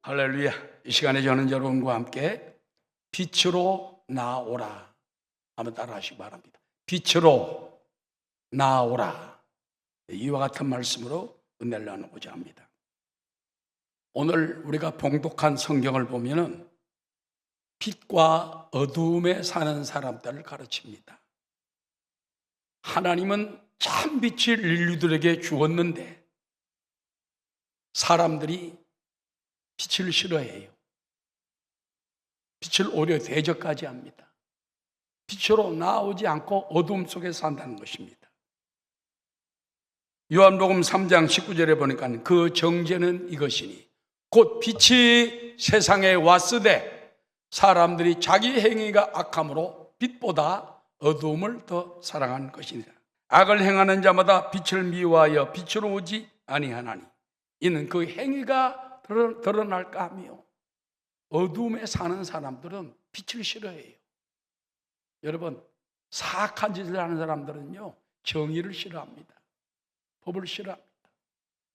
할렐루야. 이 시간에 저는 여러분과 함께 빛으로 나오라 한번 따라 하시기 바랍니다. 빛으로 나오라. 이와 같은 말씀으로 은혜를 나누고자 합니다. 오늘 우리가 봉독한 성경을 보면은 빛과 어두움에 사는 사람들을 가르칩니다. 하나님은 참 빛을 인류들에게 주었는데 사람들이 빛을 싫어해요. 빛을 오히려 대적까지 합니다. 빛으로 나오지 않고 어둠 속에 산다는 것입니다. 요한복음 3장 19절에 보니까 그 정죄는 이것이니 곧 빛이 세상에 왔으되 사람들이 자기 행위가 악함으로 빛보다 어두움을 더 사랑한 것이니라. 악을 행하는 자마다 빛을 미워하여 빛으로 오지 아니하나니 이는 그 행위가 드러날까 하며 어두움에 사는 사람들은 빛을 싫어해요. 여러분, 사악한 짓을 하는 사람들은요 정의를 싫어합니다. 법을 싫어합니다.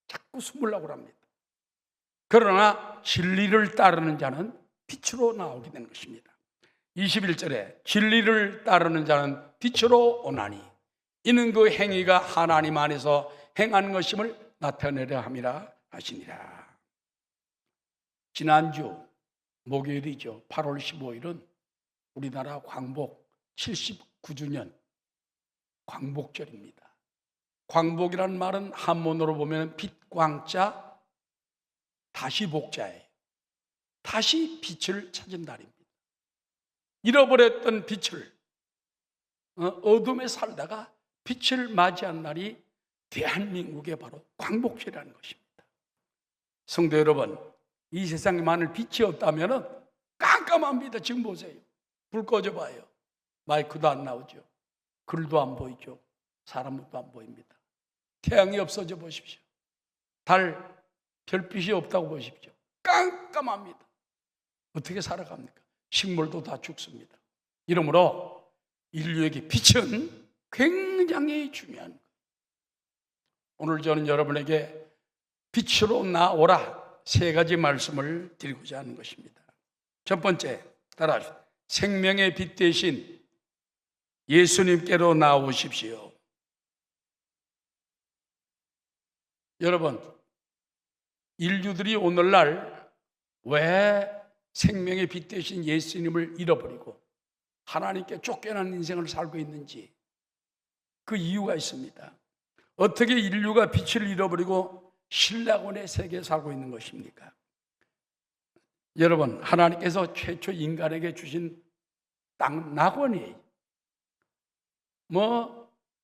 자꾸 숨으려고 합니다. 그러나 진리를 따르는 자는 빛으로 나오게 되는 것입니다. 21절에 진리를 따르는 자는 빛으로 오나니 이는 그 행위가 하나님 안에서 행한 것임을 나타내려 함이라 하시니라. 지난주 목요일이죠. 8월 15일은 우리나라 광복 79주년 광복절입니다. 광복이라는 말은 한문으로 보면 빛광자 다시 복자예요. 다시 빛을 찾은 날입니다. 잃어버렸던 빛을 어둠에 살다가 빛을 맞이한 날이 대한민국의 바로 광복절이라는 것입니다. 성도 여러분, 이 세상에 만일 빛이 없다면 깜깜합니다. 지금 보세요. 불 꺼져봐요. 마이크도 안 나오죠. 글도 안 보이죠. 사람도 안 보입니다. 태양이 없어져 보십시오. 달, 별빛이 없다고 보십시오. 깜깜합니다. 어떻게 살아갑니까? 식물도 다 죽습니다. 이러므로 인류에게 빛은 굉장히 중요한 거예요. 오늘 저는 여러분에게 빛으로 나오라 세 가지 말씀을 드리고자 하는 것입니다. 첫 번째, 따라하십시오. 생명의 빛 대신 예수님께로 나오십시오. 여러분, 인류들이 오늘날 왜 생명의 빛 대신 예수님을 잃어버리고 하나님께 쫓겨난 인생을 살고 있는지 그 이유가 있습니다. 어떻게 인류가 빛을 잃어버리고 신라곤의 세계에 살고 있는 것입니까? 여러분, 하나님께서 최초 인간에게 주신 땅 낙원이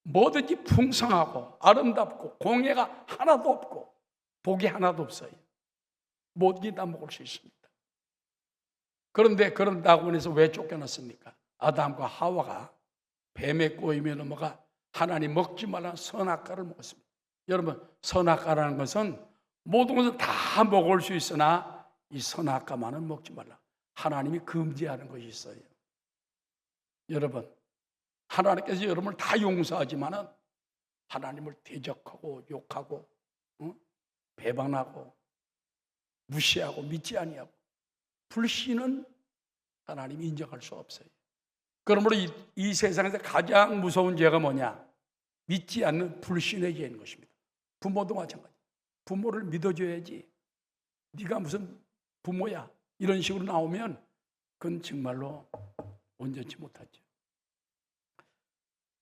뭐든지 풍성하고 아름답고 공해가 하나도 없고 복이 하나도 없어요. 뭐든지 다 먹을 수 있습니다. 그런데 그런 낙원에서 왜 쫓겨났습니까? 아담과 하와가 뱀에 꼬이며 넘어가 하나님 먹지 말라는 선악과를 먹었습니다. 여러분, 선악과라는 것은 모든 것은 다 먹을 수 있으나 이 선악과만은 먹지 말라. 하나님이 금지하는 것이 있어요. 여러분, 하나님께서 여러분을 다 용서하지만은 하나님을 대적하고 욕하고 배반하고 무시하고 믿지 아니하고 불신은 하나님이 인정할 수 없어요. 그러므로 이 세상에서 가장 무서운 죄가 뭐냐? 믿지 않는 불신의 죄인 것입니다. 부모도 마찬가지. 부모를 믿어줘야지. 네가 무슨 부모야? 이런 식으로 나오면 그건 정말로 온전치 못하죠.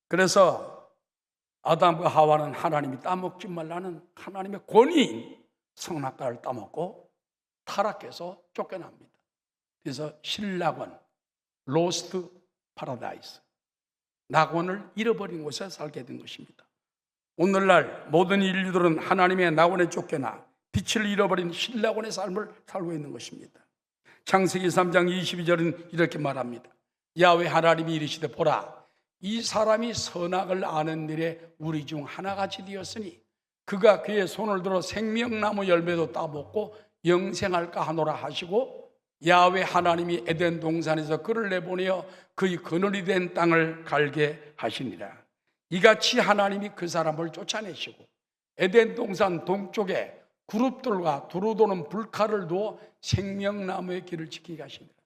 그래서 아담과 하와는 하나님이 따먹지 말라는 하나님의 권위인 선악과를 따먹고 타락해서 쫓겨납니다. 그래서 신락원, 로스트 파라다이스, 낙원을 잃어버린 곳에 살게 된 것입니다. 오늘날 모든 인류들은 하나님의 낙원에 쫓겨나 빛을 잃어버린 신락원의 삶을 살고 있는 것입니다. 창세기 3장 22절은 이렇게 말합니다. 야훼 하나님이 이르시되 보라, 이 사람이 선악을 아는 일에 우리 중 하나같이 되었으니 그가 그의 손을 들어 생명나무 열매도 따먹고 영생할까 하노라 하시고 야훼 하나님이 에덴 동산에서 그를 내보내어 그의 그늘이 된 땅을 갈게 하시니라. 이같이 하나님이 그 사람을 쫓아내시고 에덴 동산 동쪽에 그룹들과 두루 도는 불칼을 두어 생명나무의 길을 지키게 하십니다.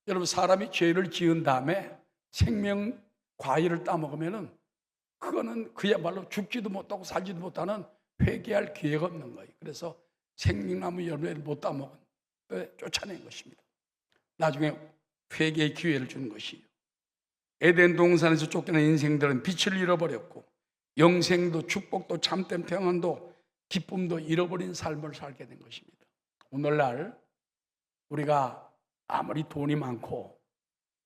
여러분, 사람이 죄를 지은 다음에 생명 과일을 따먹으면은 그거는 그야말로 죽지도 못하고 살지도 못하는 회개할 기회가 없는 거예요. 그래서 생명나무 열매를 못 따먹은 쫓아낸 것입니다. 나중에 회개의 기회를 주는 것이에요. 에덴 동산에서 쫓겨난 인생들은 빛을 잃어버렸고 영생도 축복도 참된 평안도 기쁨도 잃어버린 삶을 살게 된 것입니다. 오늘날 우리가 아무리 돈이 많고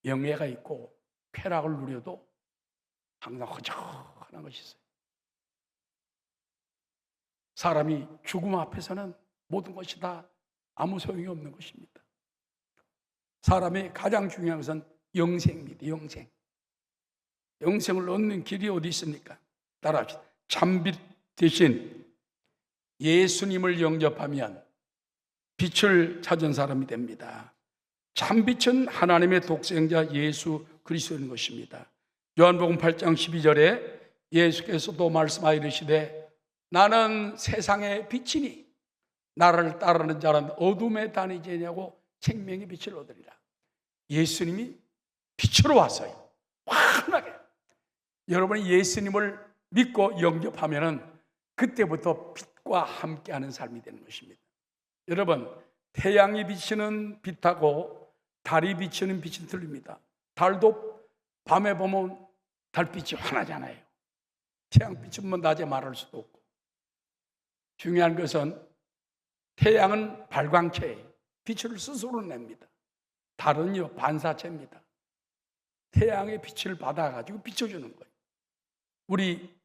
영예가 있고 쾌락을 누려도 항상 허전한 것이 있어요. 사람이 죽음 앞에서는 모든 것이 다 아무 소용이 없는 것입니다. 사람의 가장 중요한 것은 영생입니다. 영생. 영생을 얻는 길이 어디 있습니까? 따라합시다. 참빛 대신 예수님을 영접하면 빛을 찾은 사람이 됩니다. 참빛은 하나님의 독생자 예수 그리스도인 것입니다. 요한복음 8장 12절에 예수께서도 말씀하여 이르시되 나는 세상의 빛이니 나를 따르는 자는 어둠에 다니지 아니하고 생명의 빛을 얻으리라. 예수님이 빛으로 왔어요. 환하게. 여러분이 예수님을 믿고 영접하면은 그때부터 빛과 함께하는 삶이 되는 것입니다. 여러분, 태양이 비치는 빛하고 달이 비치는 빛이 틀립니다. 달도 밤에 보면 달빛이 환하잖아요. 태양빛은 뭐 낮에 말할 수도 없고. 중요한 것은 태양은 발광체예요. 빛을 스스로 냅니다. 달은요 반사체입니다. 태양의 빛을 받아가지고 비춰주는 거예요. 우리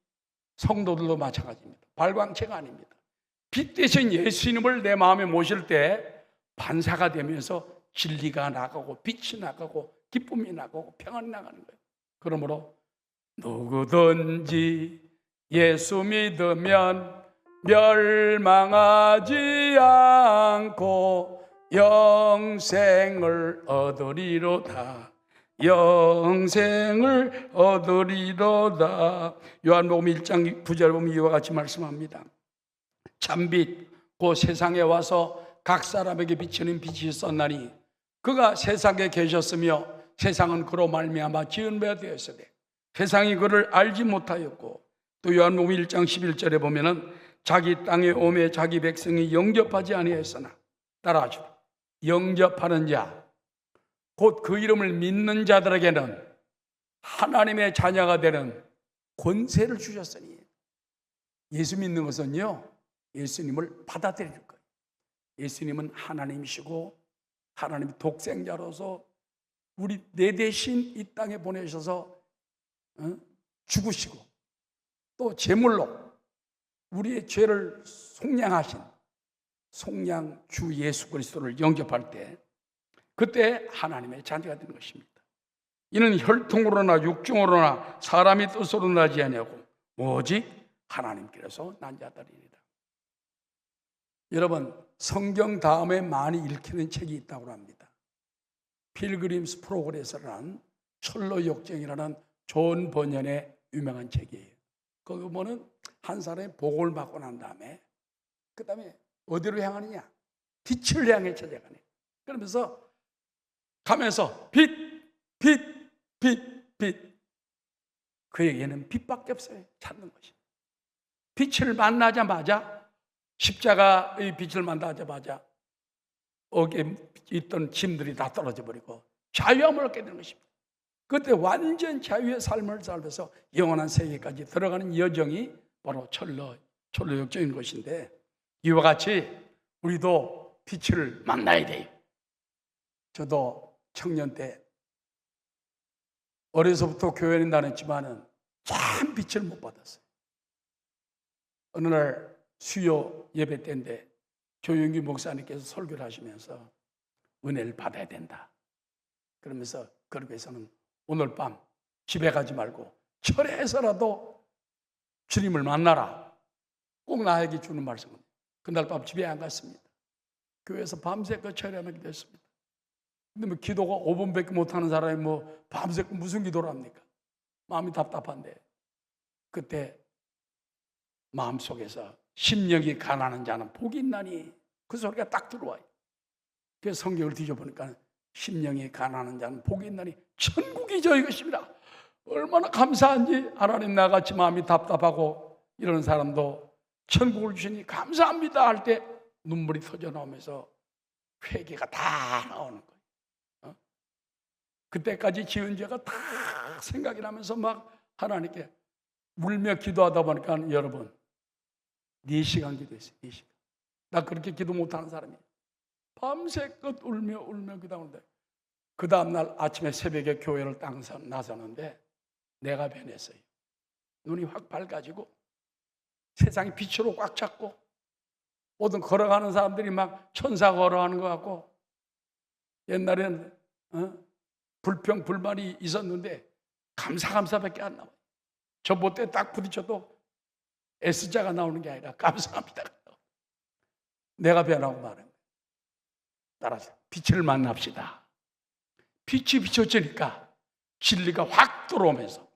성도들도 마찬가지입니다. 발광체가 아닙니다. 빛 대신 예수님을 내 마음에 모실 때 반사가 되면서 진리가 나가고 빛이 나가고 기쁨이 나가고 평안이 나가는 거예요. 그러므로 누구든지 예수 믿으면 멸망하지 않고 영생을 얻으리로다. 영생을 얻으리로다. 요한복음 1장 9절 보면 이와 같이 말씀합니다. 참빛 곧 세상에 와서 각 사람에게 비치는 빛이 있었나니 그가 세상에 계셨으며 세상은 그로 말미암아 지은 바 되었으되 세상이 그를 알지 못하였고, 또 요한복음 1장 11절에 보면은 자기 땅에 오매 자기 백성이 영접하지 아니하였으나, 따라하시오. 영접하는 자, 곧 그 이름을 믿는 자들에게는 하나님의 자녀가 되는 권세를 주셨으니. 예수 믿는 것은요, 예수님을 받아들일 거예요. 예수님은 하나님이시고 하나님의 독생자로서 우리 내 대신 이 땅에 보내셔서 죽으시고 또 제물로 우리의 죄를 속량하신 속량 주 예수 그리스도를 영접할 때 그때 하나님의 자녀가 되는 것입니다. 이는 혈통으로나 육종으로나 사람의 뜻으로 나지 아니하고 오직 하나님께서 난 자들이니라. 여러분, 성경 다음에 많이 읽히는 책이 있다고 합니다. 필그림스 프로그레스라는 철로 역정이라는 존 번연의 유명한 책이에요. 거기 보면은 한 사람이 복을 받고 난 다음에 그 다음에 어디로 향하느냐? 빛을 향해 찾아가네. 그러면서 가면서 빛, 빛, 빛, 빛. 그에게는 빛밖에 없어요. 찾는 것이. 빛을 만나자마자, 십자가의 빛을 만나자마자 어깨에 있던 짐들이 다 떨어져 버리고 자유함을 얻게 되는 것입니다. 그때 완전 자유의 삶을 살면서 영원한 세계까지 들어가는 여정이 바로 철로 역정인 것인데, 이와 같이 우리도 빛을 만나야 돼요. 저도 청년 때 어려서부터 교회에 다녔지만은 참 빛을 못 받았어요. 어느 날 수요 예배 때인데 조용기 목사님께서 설교를 하시면서 은혜를 받아야 된다 그러면서 그룹에서는 오늘 밤 집에 가지 말고 철회해서라도 주님을 만나라, 꼭 나에게 주는 말씀은. 그날 밤 집에 안 갔습니다. 교회에서 밤새껏 철회하게 됐습니다. 근데 뭐 기도가 5분밖에 못하는 사람이 뭐 밤새껏 무슨 기도를 합니까? 마음이 답답한데 그때 마음속에서 심령이 가난한 자는 복이 있나니, 그 소리가 딱 들어와요. 그래서 성경을 뒤져보니까 심령이 가난한 자는 복이 있나니 천국이 저희 것입니다. 얼마나 감사한지. 하나님, 나같이 마음이 답답하고 이러는 사람도 천국을 주시니 감사합니다 할 때 눈물이 터져 나오면서 회개가 다 나오는 거예요. 그때까지 지은 죄가 다 생각이 나면서 막 하나님께 울며 기도하다 보니까, 여러분, 4시간 기도했어요. 4시간. 나 그렇게 기도 못하는 사람이에요. 밤새껏 울며 기도하는데, 그 다음날 아침에 새벽에 교회를 딱 나서는데 내가 변했어요. 눈이 확 밝아지고 세상이 빛으로 꽉 찼고, 모든 걸어가는 사람들이 막 천사 걸어가는 것 같고, 옛날에는 불평 불만이 있었는데 감사밖에 안 나와요. 저 못대 딱 부딪혀도 S자가 나오는 게 아니라 감사합니다. 내가 변하고 말은 거예요. 따라서 빛을 만납시다. 빛이 비춰지니까 진리가 확 들어오면서,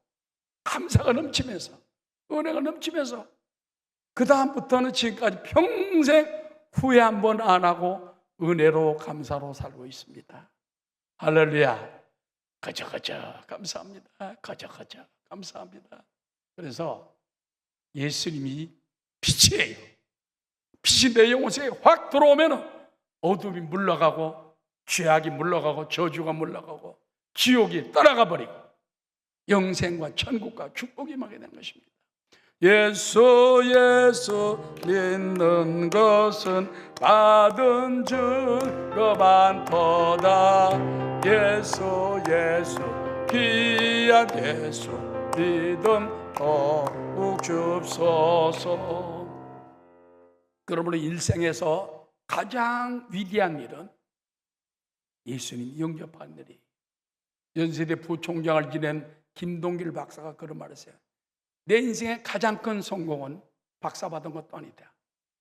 감사가 넘치면서, 은혜가 넘치면서, 그 다음부터는 지금까지 평생 후회 한 번 안 하고 은혜로 감사로 살고 있습니다. 할렐루야. 거저 감사합니다. 거저 감사합니다. 그래서 예수님이 빛이에요. 빛이 내 영혼 속에 확 들어오면 어둠이 물러가고, 죄악이 물러가고, 저주가 물러가고, 지옥이 떠나가 버리고 영생과 천국과 축복이 임하게 되는 것입니다. 예수 믿는 것은 받은 증거 많도다. 예수 귀한 예수 믿음 더욱 줍소서. 그러므로 일생에서 가장 위대한 일은 예수님 영접하는 일이에요. 연세대 부총장을 지낸 김동길 박사가 그런 말을 했어요. 내 인생의 가장 큰 성공은 박사 받은 것도 아니다,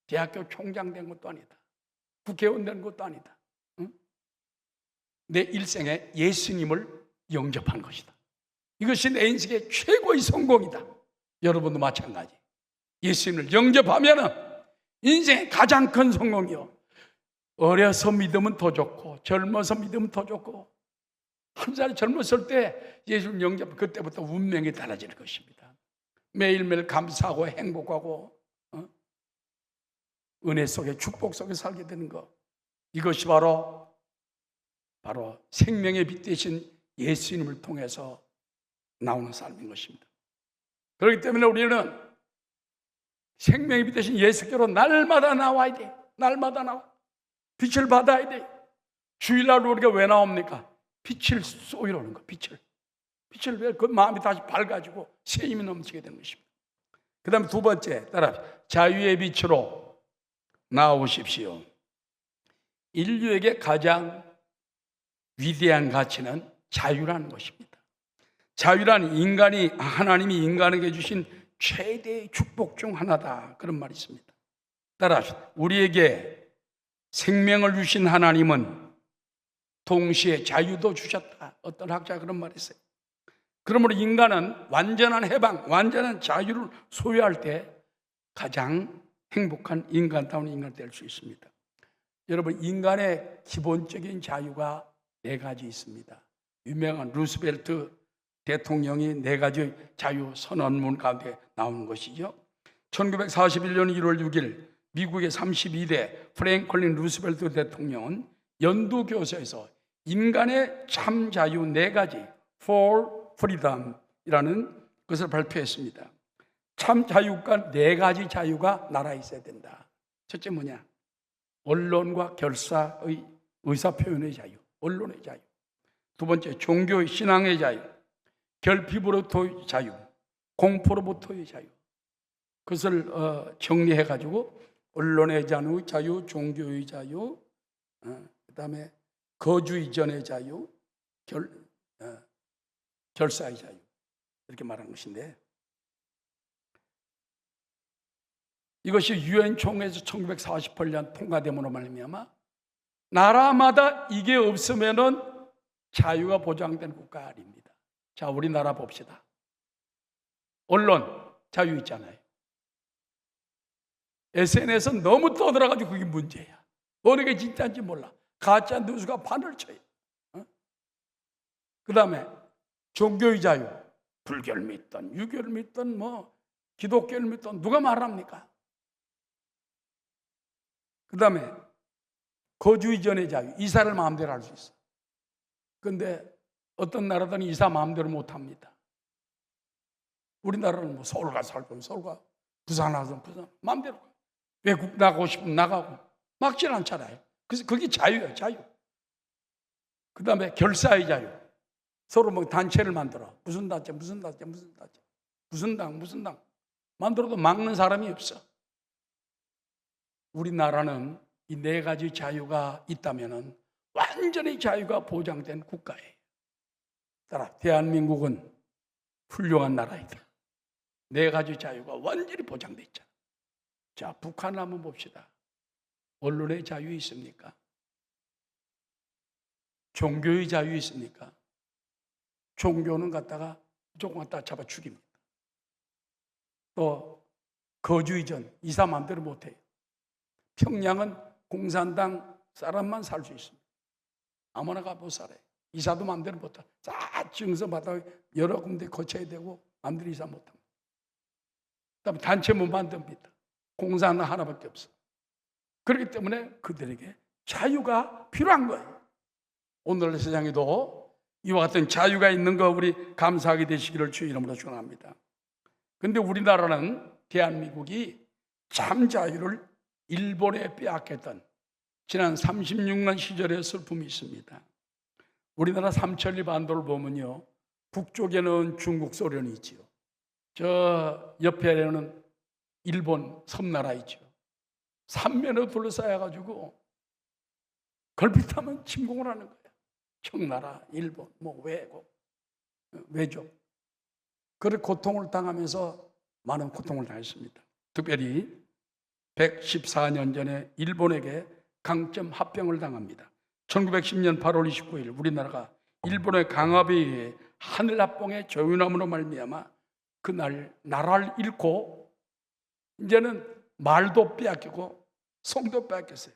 대학교 총장 된 것도 아니다, 국회의원 된 것도 아니다. 내 일생에 예수님을 영접한 것이다. 이것이 내 인생의 최고의 성공이다. 여러분도 마찬가지. 예수님을 영접하면 인생의 가장 큰 성공이요. 어려서 믿으면 더 좋고, 젊어서 믿으면 더 좋고, 한 살 젊었을 때 예수를 영접, 그때부터 운명이 달라지는 것입니다. 매일매일 감사하고 행복하고 은혜 속에, 축복 속에 살게 되는 것, 이것이 바로 생명의 빛 되신 예수님을 통해서 나오는 삶인 것입니다. 그렇기 때문에 우리는 생명의 빛 되신 예수께로 날마다 나와야 돼. 날마다 나와 빛을 받아야 돼. 주일날 우리가 왜 나옵니까? 빛을 쏘이러 오는 거. 빛을 왜, 그 마음이 다시 밝아지고 새 힘이 넘치게 되는 것입니다. 그 다음에 두 번째, 따라 자유의 빛으로 나오십시오. 인류에게 가장 위대한 가치는 자유라는 것입니다. 자유란 하나님이 인간에게 주신 최대의 축복 중 하나다, 그런 말이 있습니다. 따라 우리에게 생명을 주신 하나님은 동시에 자유도 주셨다. 어떤 학자가 그런 말을 했어요. 그러므로 인간은 완전한 해방, 완전한 자유를 소유할 때 가장 행복한 인간다운 인간이 될 수 있습니다. 여러분, 인간의 기본적인 자유가 4가지 있습니다. 유명한 루스벨트 대통령이 4가지 자유 선언문 가운데 나오는 것이죠. 1941년 1월 6일 미국의 32대 프랭클린 루스벨트 대통령은 연두교서에서 인간의 참 자유 4가지, for freedom이라는 것을 발표했습니다. 참 자유가 4가지 자유가 나라에 있어야 된다. 첫째 뭐냐? 언론과 결사의 의사표현의 자유, 언론의 자유. 두 번째, 종교의 신앙의 자유, 결핍으로부터의 자유, 공포로부터의 자유. 그것을 정리해가지고 언론의 자유, 종교의 자유, 그 다음에 거주 이전의 자유, 결사의 자유, 이렇게 말하는 것인데, 이것이 유엔 총회에서 1948년 통과됨으로 말미암아 나라마다 이게 없으면은 자유가 보장된 국가가 아닙니다. 자, 우리나라 봅시다. 언론 자유 있잖아요. SNS는 너무 떠들어가지고 그게 문제야. 어느 게 진짜인지 몰라. 가짜 뉴스가 판을 쳐요. 그 다음에 종교의 자유, 불교를 믿든 유교를 믿든 뭐 기독교를 믿든 누가 말합니까? 그 다음에 거주 이전의 자유, 이사를 마음대로 할 수 있어. 그런데 어떤 나라들은 이사 마음대로 못합니다. 우리나라는 뭐 서울 가서 살 거면 서울 가, 부산 가서 부산 마음대로 가. 외국 나가고 싶으면 나가고 막질 않잖아요. 그래서 그게 자유예요, 자유. 그 다음에 결사의 자유. 서로 뭐 단체를 만들어. 무슨 단체, 무슨 단체, 무슨 단체, 무슨 당, 무슨 당 만들어도 막는 사람이 없어. 우리나라는 이 네 가지 자유가 있다면은 완전히 자유가 보장된 국가예요. 따라 대한민국은 훌륭한 나라이다. 네 가지 자유가 완전히 보장돼 있잖아. 자, 북한을 한번 봅시다. 언론의 자유 있습니까? 종교의 자유 있습니까? 종교는 갖다가 조금 갖다 잡아 죽입니다. 또 거주 이전 이사 마음대로 못해요. 평양은 공산당 사람만 살 수 있습니다. 아무나 못 살아요. 이사도 마음대로 못해. 다 증서 받아 여러 군데 거쳐야 되고 마음대로 이사 못합니다. 그다음에 단체 못 만듭니다. 공사는 하나밖에 없어. 그렇기 때문에 그들에게 자유가 필요한 거예요. 오늘 세상에도 이와 같은 자유가 있는 거 우리 감사하게 되시기를 주의 이름으로 축원합니다. 그런데 우리나라는 대한민국이 참 자유를 일본에 빼앗겼던 지난 36년 시절의 슬픔이 있습니다. 우리나라 삼천리 반도를 보면요, 북쪽에는 중국 소련이 있지요. 저 옆에는 일본 섬나라 있죠. 삼면으로 둘러싸여가지고 걸핏하면 침공을 하는 거예요. 청나라, 일본, 뭐 외족. 그런 고통을 당하면서 많은 고통을 당했습니다. 특별히 114년 전에 일본에게 강점 합병을 당합니다. 1910년 8월 29일 우리나라가 일본의 강압에 의해 하늘합봉의 조윤함으로 말미암아 그날 나라를 잃고 이제는 말도 빼앗기고 성도 빼앗겼어요.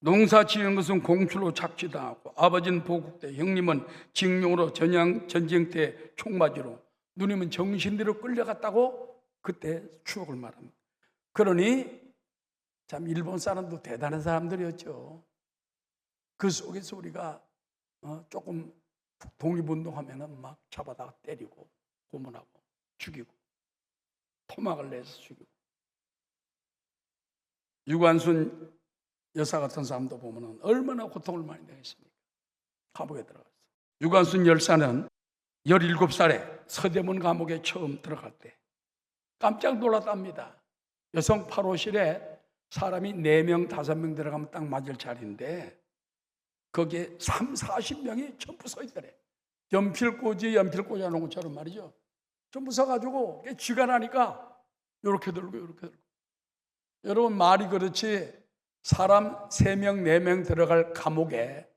농사 지은 것은 공출로 착취당하고 아버지는 보국대, 형님은 징용으로 전쟁때 총맞이로, 누님은 정신대로 끌려갔다고 그때 추억을 말합니다. 그러니 참 일본 사람도 대단한 사람들이었죠. 그 속에서 우리가 조금 독립운동하면은 막 잡아다가 때리고 고문하고 죽이고 토막을 내서 죽이고. 유관순 여사 같은 사람도 보면은 얼마나 고통을 많이 당했습니까? 감옥에 들어갔어. 유관순 열사는 17살에 서대문 감옥에 처음 들어갈 때 깜짝 놀랐답니다. 여성 8호실에 사람이 4명, 5명 들어가면 딱 맞을 자리인데 거기에 30-40명이 전부 서 있더래. 연필꽂이 하는 것처럼 말이죠. 전부 서가지고 쥐가 나니까 이렇게 들고 이렇게 들고. 여러분, 말이 그렇지 사람 3명, 4명 들어갈 감옥에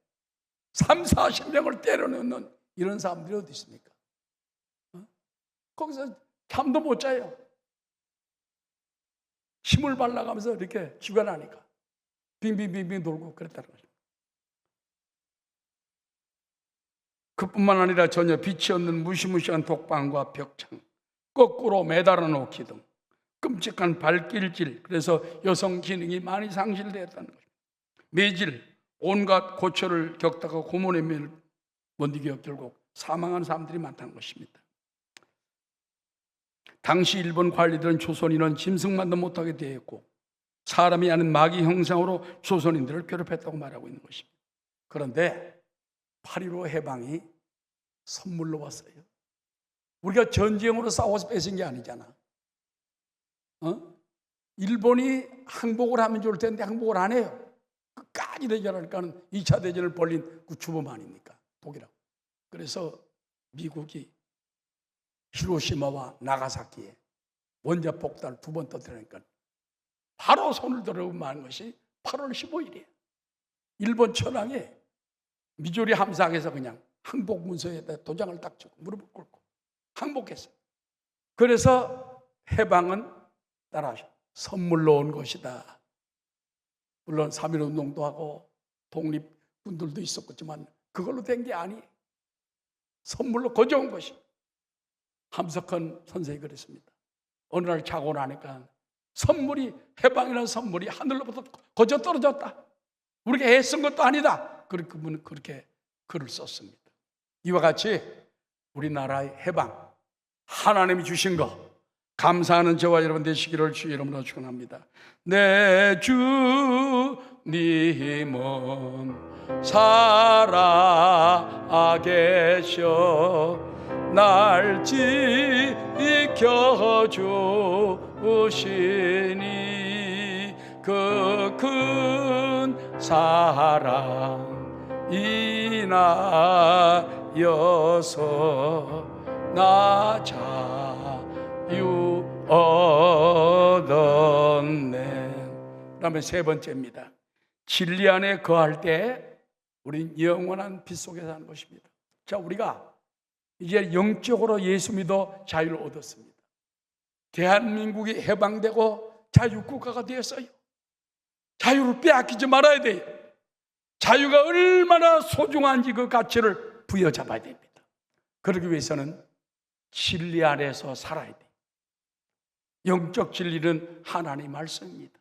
30-40명을 때려넣는 이런 사람들이 어디 있습니까? 거기서 잠도 못 자요. 힘을 발라가면서 이렇게 쥐가 나니까 빙빙빙빙 돌고 그랬다는 거죠. 그뿐만 아니라 전혀 빛이 없는 무시무시한 독방과 벽창, 거꾸로 매달아 놓기 등 끔찍한 발길질, 그래서 여성 기능이 많이 상실되었다는 거죠. 매질, 온갖 고초를 겪다가 고문의 면을 못 이겨 결국 사망한 사람들이 많다는 것입니다. 당시 일본 관리들은 조선인은 짐승만도 못하게 되었고 사람이 아는 마귀 형상으로 조선인들을 괴롭혔다고 말하고 있는 것입니다. 그런데 8.15 해방이 선물로 왔어요. 우리가 전쟁으로 싸워서 뺏은 게 아니잖아. 일본이 항복을 하면 좋을 텐데 항복을 안 해요. 끝까지 대전하니까는 2차 대전을 벌린 그 주범 아닙니까? 독일하고. 그래서 미국이 히로시마와 나가사키에 원자 폭탄을 2번 터뜨리니까 바로 손을 들어오고 만 것이 8월 15일이에요. 일본 천황에 미조리 함상에서 그냥 항복 문서에다 도장을 딱 찍고 무릎을 꿇고 항복했어요. 그래서 해방은 따라하셨어요. 선물로 온 것이다. 물론 3.1운동도 하고 독립군들도 있었겠지만 그걸로 된 게 아니에요. 선물로 거저온 것이. 함석헌 선생이 그랬습니다. 어느 날 자고 나니까 선물이, 해방이라는 선물이 하늘로부터 거저 떨어졌다. 우리가 애쓴 것도 아니다. 그분은 그렇게 글을 썼습니다. 이와 같이 우리나라의 해방, 하나님이 주신 것 감사하는 저와 여러분 되시기를 주의 이름으로 축원합니다. 내 주님은 살아계셔 날 지켜주시니 그 큰 사랑 인하여서 나 자유 얻었네. 그다음에 세 번째입니다. 진리 안에 거할 때 우린 영원한 빛 속에 사는 것입니다. 자, 우리가 이제 영적으로 예수 믿어 자유를 얻었습니다. 대한민국이 해방되고 자유국가가 되었어요. 자유를 빼앗기지 말아야 돼요. 자유가 얼마나 소중한지 그 가치를 부여잡아야 됩니다. 그러기 위해서는 진리 안에서 살아야 돼요. 영적 진리는 하나님 말씀입니다.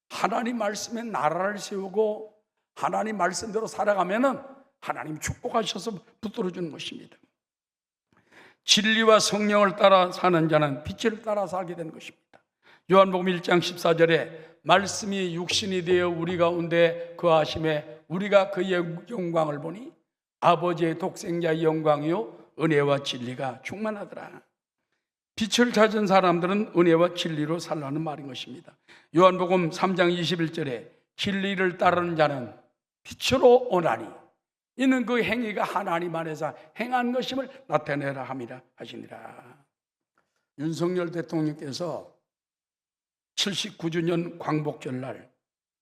하나님 말씀에 나라를 세우고 하나님 말씀대로 살아가면은 하나님 축복하셔서 붙들어 주는 것입니다. 진리와 성령을 따라 사는 자는 빛을 따라 살게 되는 것입니다. 요한복음 1장 14절에 말씀이 육신이 되어 우리 가운데 거하심에 우리가 그의 영광을 보니 아버지의 독생자의 영광이요 은혜와 진리가 충만하더라. 빛을 찾은 사람들은 은혜와 진리로 살라는 말인 것입니다. 요한복음 3장 21절에 진리를 따르는 자는 빛으로 오나니 이는 그 행위가 하나님 안에서 행한 것임을 나타내라 함이라 하시니라. 윤석열 대통령께서 79주년 광복절날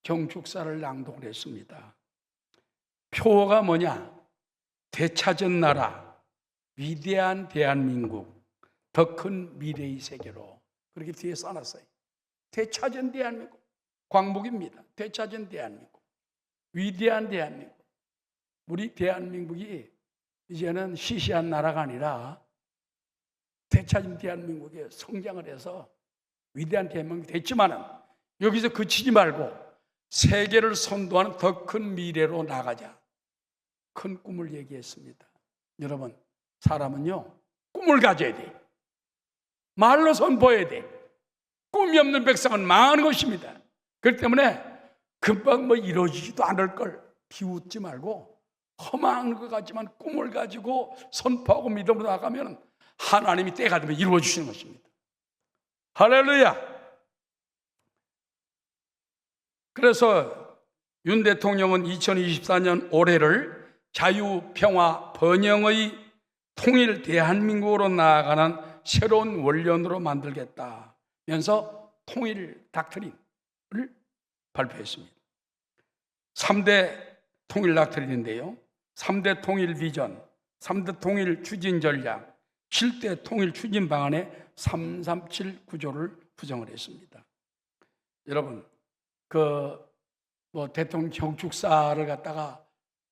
경축사를 낭독을 했습니다. 표어가 뭐냐? 되찾은 나라, 위대한 대한민국, 더 큰 미래의 세계로. 그렇게 뒤에 써놨어요. 되찾은 대한민국, 광복입니다. 되찾은 대한민국, 위대한 대한민국. 우리 대한민국이 이제는 시시한 나라가 아니라 되찾은 대한민국에 성장을 해서 위대한 대한민국이 됐지만은 여기서 그치지 말고 세계를 선도하는 더 큰 미래로 나가자. 큰 꿈을 얘기했습니다. 여러분, 사람은요 꿈을 가져야 돼. 말로 선포해야 돼. 꿈이 없는 백성은 망하는 것입니다. 그렇기 때문에 금방 뭐 이루어지지도 않을 걸 비웃지 말고 허망한 것 같지만 꿈을 가지고 선포하고 믿음으로 나가면 하나님이 때가 되면 이루어 주시는 것입니다. 할렐루야. 그래서 윤 대통령은 2024년 올해를 자유, 평화, 번영의 통일 대한민국으로 나아가는 새로운 원년으로 만들겠다면서 통일 닥트린을 발표했습니다. 3대 통일 닥트린인데요. 3대 통일 비전, 3대 통일 추진 전략, 7대 통일 추진 방안에 337 구조를 구성을 했습니다. 여러분, 대통령 경축사를 갖다가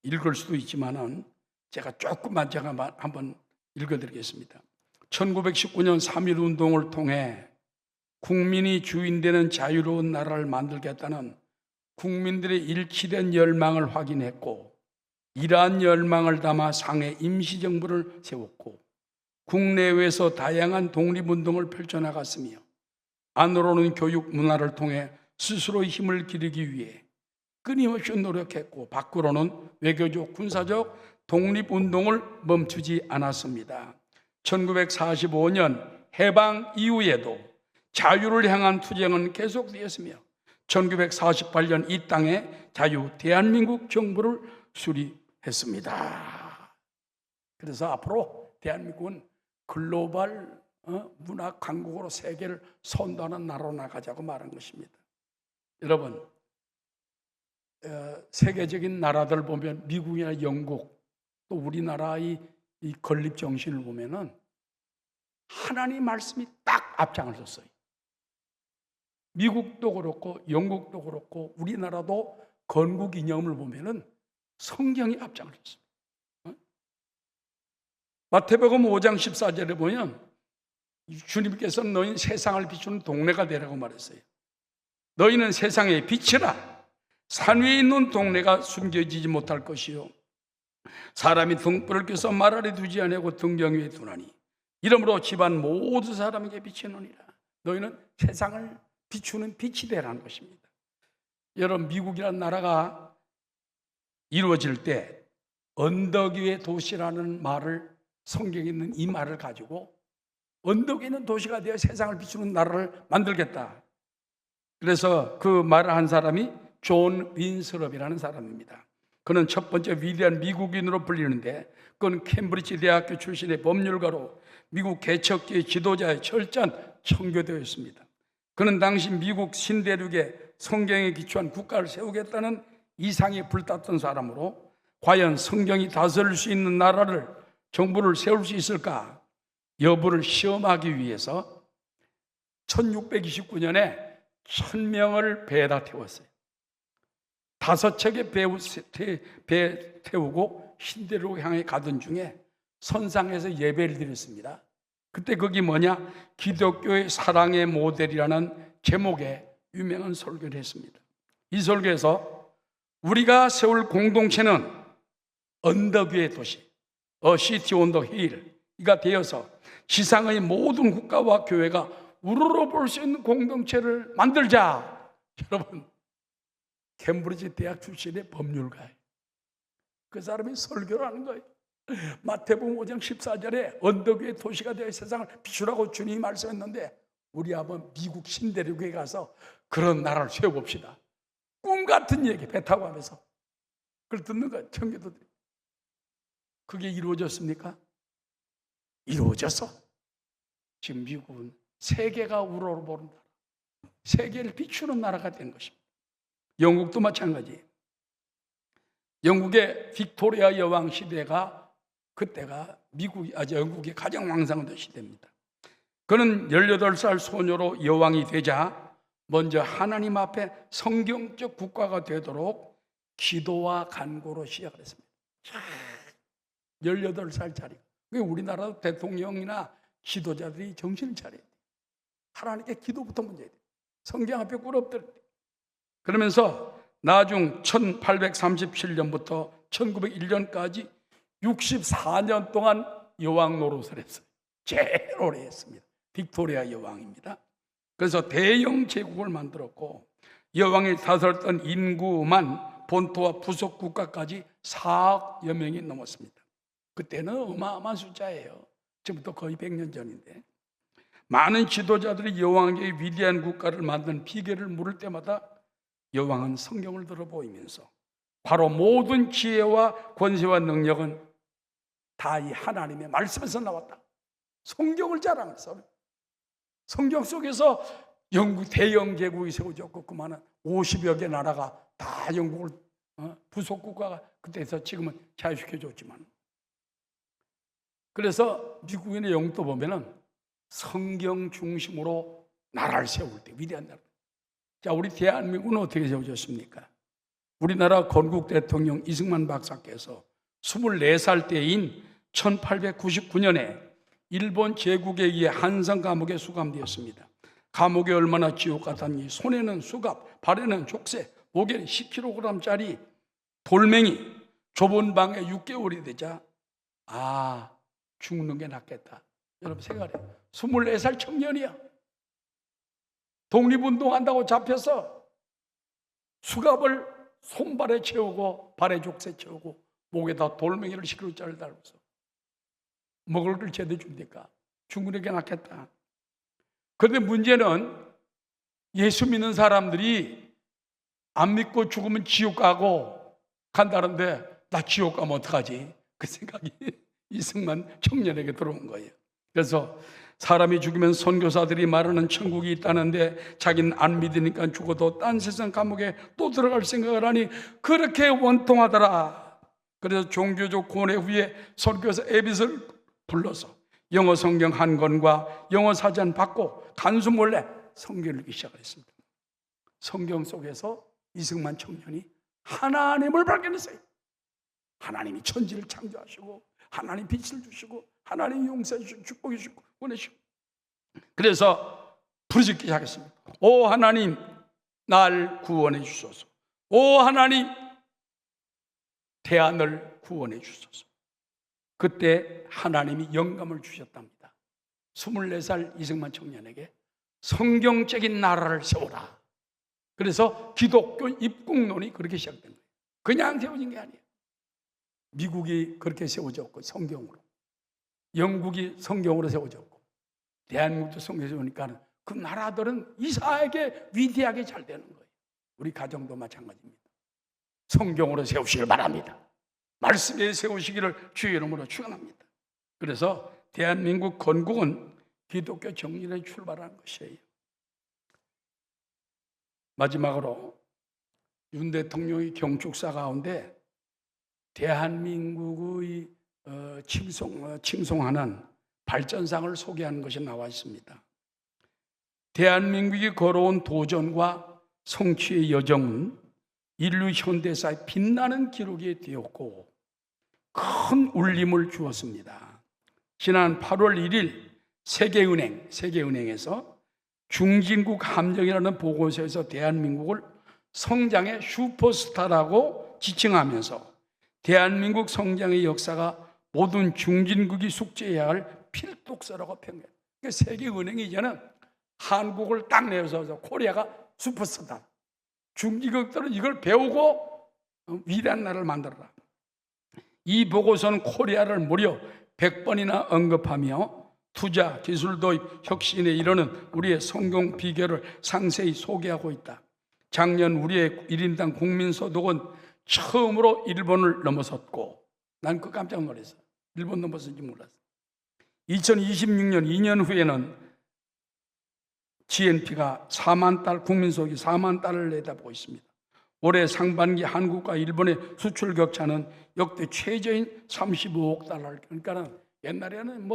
읽을 수도 있지만은 제가 조금만 한번 읽어드리겠습니다. 1919년 3.1운동을 통해 국민이 주인되는 자유로운 나라를 만들겠다는 국민들의 일치된 열망을 확인했고 이러한 열망을 담아 상해 임시정부를 세웠고 국내외에서 다양한 독립운동을 펼쳐나갔으며 안으로는 교육 문화를 통해 스스로의 힘을 기르기 위해 끊임없이 노력했고 밖으로는 외교적, 군사적 독립운동을 멈추지 않았습니다. 1945년 해방 이후에도 자유를 향한 투쟁은 계속되었으며 1948년 이 땅에 자유 대한민국 정부를 수립했습니다. 그래서 앞으로 대한민국은 글로벌 문화 강국으로 세계를 선도하는 나라로 나가자고 말한 것입니다. 여러분, 세계적인 나라들 보면 미국이나 영국 또 우리나라의 이 건립 정신을 보면은 하나님 말씀이 딱 앞장을 섰어요. 미국도 그렇고 영국도 그렇고 우리나라도 건국 이념을 보면은 성경이 앞장을 섰습니다. 마태복음 5장 14절에 보면 주님께서는 너희는 세상을 비추는 동네가 되라고 말했어요. 너희는 세상의 빛이라. 산 위에 있는 동네가 숨겨지지 못할 것이요 사람이 등불을 켜서 말 아래 두지 아니하고 등경 위에 두나니 이러므로 집안 모든 사람에게 비치느니라. 너희는 세상을 비추는 빛이 되라는 것입니다. 여러분, 미국이라는 나라가 이루어질 때 언덕 위의 도시라는 말을, 성경에 있는 이 말을 가지고 언덕에 있는 도시가 되어 세상을 비추는 나라를 만들겠다. 그래서 그 말을 한 사람이 존 윈스럽이라는 사람입니다. 그는 첫 번째 위대한 미국인으로 불리는데 그는 캠브리지 대학교 출신의 법률가로 미국 개척기의 지도자의 철저한 청교도였습니다. 그는 당시 미국 신대륙에 성경에 기초한 국가를 세우겠다는 이상에 불탔던 사람으로 과연 성경이 다스릴 수 있는 나라를, 정부를 세울 수 있을까 여부를 시험하기 위해서 1629년에 1000명을 배에다 태웠어요. 5척의 배 태우고 신대륙 향해 가던 중에 선상에서 예배를 드렸습니다. 그때 거기 뭐냐? 기독교의 사랑의 모델이라는 제목의 유명한 설교를 했습니다. 이 설교에서 우리가 세울 공동체는 언덕 위의 도시, A City on the Hill가 되어서 지상의 모든 국가와 교회가 우러러 볼 수 있는 공동체를 만들자. 여러분, 캠브리지 대학 출신의 법률가예요. 그 사람이 설교를 하는 거예요. 마태복음 5장 14절에 언덕 위의 도시가 되어 세상을 비추라고 주님이 말씀했는데 우리 한번 미국 신대륙에 가서 그런 나라를 세워봅시다. 꿈 같은 얘기 배 타고 하면서 그걸 듣는 거예요. 청교도들이. 그게 이루어졌습니까? 이루어졌어. 지금 미국은 세계가 우러러보는 나라, 세계를 비추는 나라가 된 것입니다. 영국도 마찬가지예요. 영국의 빅토리아 여왕 시대가 그때가 영국의 가장 왕성한 시대입니다. 그는 18살 소녀로 여왕이 되자 먼저 하나님 앞에 성경적 국가가 되도록 기도와 간구로 시작을 했습니다. 18살짜리. 우리나라 대통령이나 지도자들이 정신을 차려야 돼. 하나님께 기도부터 먼저 해야 돼. 성경 앞에 꿇어 엎드려. 그러면서 나중 1837년부터 1901년까지 64년 동안 여왕 노릇을 했어요. 제일 오래 했습니다. 빅토리아 여왕입니다. 그래서 대영 제국을 만들었고 여왕이 다스렸던 인구만 본토와 부속 국가까지 4억여 명이 넘었습니다. 그때는 어마어마한 숫자예요. 지금부터 거의 100년 전인데 많은 지도자들이 여왕에게 위대한 국가를 만든 비결을 물을 때마다 여왕은 성경을 들어 보이면서 바로 모든 지혜와 권세와 능력은 다 이 하나님의 말씀에서 나왔다. 성경을 자랑해서 성경 속에서 영국 대영 제국이 세워졌고 그 많은 50여 개 나라가 다 영국을 부속 국가가 그때서 지금은 자유시켜줬지만 그래서 미국인의 영도 보면은 성경 중심으로 나라를 세울 때 위대한 나라. 자, 우리 대한민국은 어떻게 세워졌습니까? 우리나라 건국 대통령 이승만 박사께서 24살 때인 1899년에 일본 제국에 의해 한성 감옥에 수감되었습니다. 감옥이 얼마나 지옥 같았니? 손에는 수갑, 발에는 족쇄, 목에는 10kg짜리 돌멩이, 좁은 방에 6개월이 되자 죽는 게 낫겠다. 여러분 생각해요. 24살 청년이야. 독립운동한다고 잡혀서 수갑을 손발에 채우고 발에 족쇄 채우고 목에다 돌멩이를 10kg짜리 달고서 먹을 걸 제대로 준다니까 죽는 게 낫겠다. 그런데 문제는 예수 믿는 사람들이 안 믿고 죽으면 지옥 가고 간다는데 나 지옥 가면 어떡하지? 그 생각이 이승만 청년에게 들어온 거예요. 그래서 사람이 죽으면 선교사들이 말하는 천국이 있다는데 자기는 안 믿으니까 죽어도 딴 세상 감옥에 또 들어갈 생각을 하니 그렇게 원통하더라. 그래서 종교적 고뇌 후에 선교사 에빗을 불러서 영어 성경 한 권과 영어 사전 받고 단수 몰래 성경을 읽기 시작했습니다. 성경 속에서 이승만 청년이 하나님을 발견했어요. 하나님이 천지를 창조하시고 하나님 빛을 주시고 하나님 용서해 주시고 축복해 주시고 보내시고, 그래서 부르짖기 시작했습니다. 오 하나님, 날 구원해 주소서. 오 하나님, 대안을 구원해 주소서. 그때 하나님이 영감을 주셨답니다. 24살 이승만 청년에게 성경적인 나라를 세워라. 그래서 기독교 입국론이 그렇게 시작된 거예요. 그냥 세워진 게 아니에요. 미국이 그렇게 세워졌고 성경으로, 영국이 성경으로 세워졌고, 대한민국도 성경으로 세우니까 그 나라들은 이상하게 위대하게 잘 되는 거예요. 우리 가정도 마찬가지입니다. 성경으로 세우시길 바랍니다. 말씀에 세우시기를 주의 이름으로 축원합니다. 그래서 대한민국 건국은 기독교 정신에 출발한 것이에요. 마지막으로 윤 대통령의 경축사 가운데 대한민국의 칭송하는 발전상을 소개하는 것이 나와 있습니다. 대한민국이 걸어온 도전과 성취의 여정은 인류 현대사의 빛나는 기록이 되었고 큰 울림을 주었습니다. 지난 8월 1일 세계은행에서 중진국 함정이라는 보고서에서 대한민국을 성장의 슈퍼스타라고 지칭하면서 대한민국 성장의 역사가 모든 중진국이 숙지해야 할 필독서라고 평가해요. 그러니까 세계은행이 이제는 한국을 딱 내어서 코리아가 슈퍼스타다. 중진국들은 이걸 배우고 위대한 나라를 만들어라. 이 보고서는 코리아를 무려 100번이나 언급하며 투자, 기술 도입, 혁신에 이르는 우리의 성공 비결을 상세히 소개하고 있다. 작년 우리의 1인당 국민소득은 처음으로 일본을 넘어섰고, 난 그 깜짝 놀랐어. 일본 넘어선지 몰랐어. 2026년 2년 후에는 GNP가 4만 달, 국민소득이 4만 달러를 내다보고 있습니다. 올해 상반기 한국과 일본의 수출 격차는 역대 최저인 35억 달러를, 그러니까 옛날에는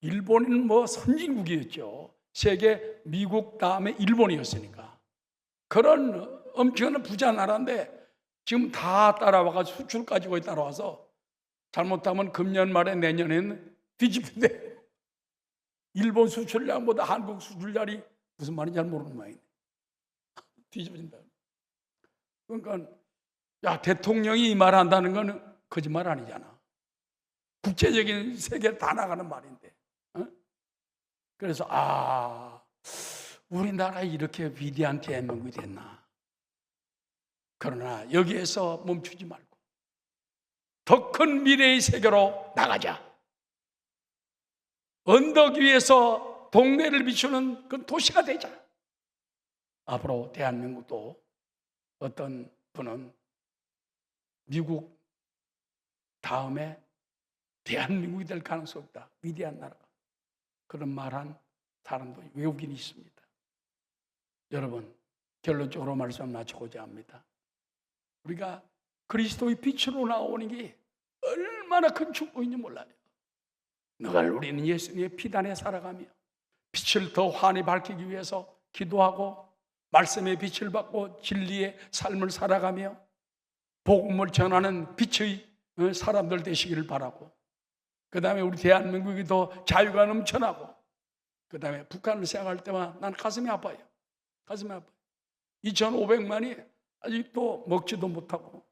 일본은 선진국이었죠. 세계 미국 다음에 일본이었으니까. 그런 엄청난 부자 나라인데 지금 다 따라와가지고 수출까지 거의 따라와서 잘못하면 금년 말에 내년에는 뒤집는데 일본 수출량보다 한국 수출량이 무슨 말인지 잘 모르는 모양이네. 뒤집어진다. 그러니까 대통령이 이 말 한다는 건 거짓말 아니잖아. 국제적인 세계에 다 나가는 말인데. 그래서 우리나라 이렇게 위대한 대한민국이 됐나. 그러나 여기에서 멈추지 말고 더 큰 미래의 세계로 나가자. 언덕 위에서 동네를 비추는 그 도시가 되자. 앞으로 대한민국도 어떤 분은 미국 다음에 대한민국이 될 가능성이 없다. 위대한 나라가. 그런 말한 사람도 외국인이 있습니다. 여러분, 결론적으로 말씀 마치고자 합니다. 우리가 그리스도의 빛으로 나오는 게 얼마나 큰 축복인지 몰라요. 늘 우리는 예수님의 피단에 살아가며 빛을 더 환히 밝히기 위해서 기도하고 말씀의 빛을 받고 진리의 삶을 살아가며 복음을 전하는 빛의 사람들 되시기를 바라고, 그 다음에 우리 대한민국이 더 자유가 넘쳐나고, 그 다음에 북한을 생각할 때만 난 가슴이 아파요. 가슴이 아파요. 2,500만이 아직도 먹지도 못하고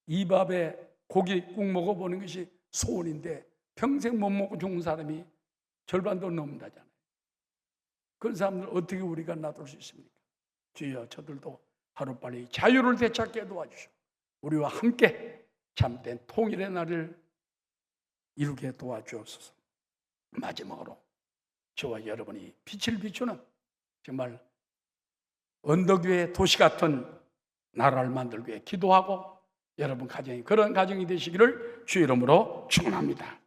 이 밥에 고기국 먹어보는 것이 소원인데 평생 못 먹고 죽은 사람이 절반도 넘는다잖아요. 그런 사람들 어떻게 우리가 놔둘 수 있습니까? 주여, 저들도 하루빨리 자유를 되찾게 도와주시고 우리와 함께 참된 통일의 날을 이루게 도와주옵소서. 마지막으로 저와 여러분이 빛을 비추는 정말 언덕 위의 도시 같은 나라를 만들기 위해 기도하고 여러분 가정이 그런 가정이 되시기를 주의 이름으로 축원합니다.